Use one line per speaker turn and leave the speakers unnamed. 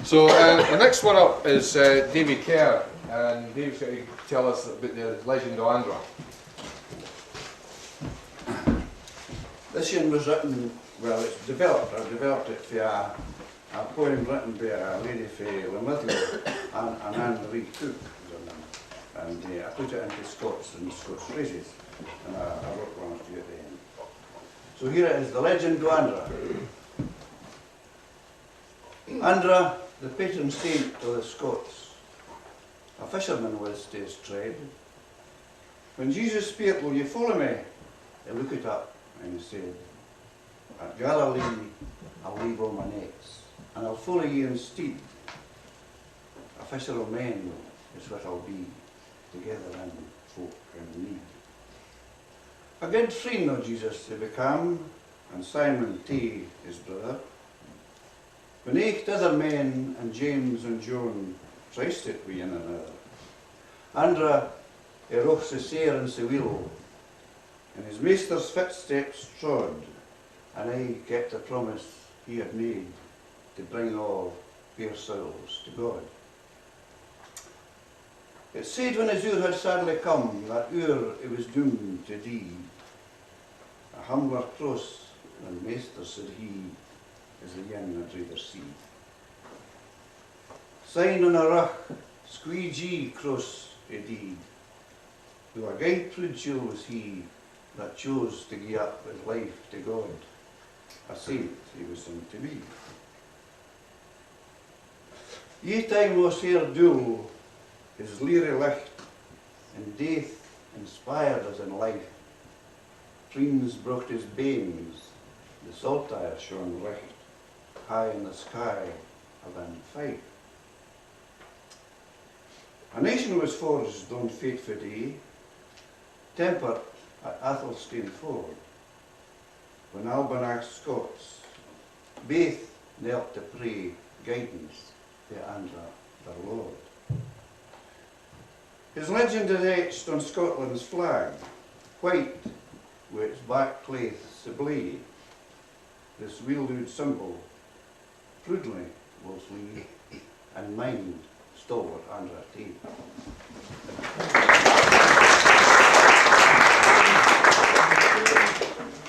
So the next one up is Davie Kerr, and Davie's going to tell us about the legend of Andra.
This one was written, well, it's developed. I developed it for a poem written by a lady from Linlithgow, and Anne Marie Cooke was her name. And I put it into Scots and Scots phrases, and I wrote one or two at the end. So here it is, the legend of Andra. Andra, the patron saint of the Scots, a fisherman was to his trade. When Jesus spake, will you follow me? He looked up and he said, at Galilee I'll leave all my nets, and I'll follow you instead. A fisher of men is what I'll be, together in folk in need. A good friend of Jesus he became, and Simon T, his brother. When 8 other men, and James and John, trusted wi' one another. Andra, he roch sae sair and sae weel, and his master's footsteps trod, and I kept the promise he had made to bring all fair souls to God. It said when his hour had sadly come, that hour he was doomed to die. A humbler cross than master, said he, is the young I'd rather see. Sign on a rock, squeegee cross he died, though a guide prodigal was he that chose to gie up his life to God. A saint he was soon to be. Ye time was here dull, his leery licht, and death inspired us in life. Dreams brought his banes, the saltire shone light, high in the sky of an fight. A nation was forged on fateful day, tempered at Athelstane Ford, when Albanach Scots baith knelt to pray guidance to Andra their Lord. His legend is etched on Scotland's flag, white with its backcloth sublime. This wielded symbol proudly will flee, and mind stalwart Andra T.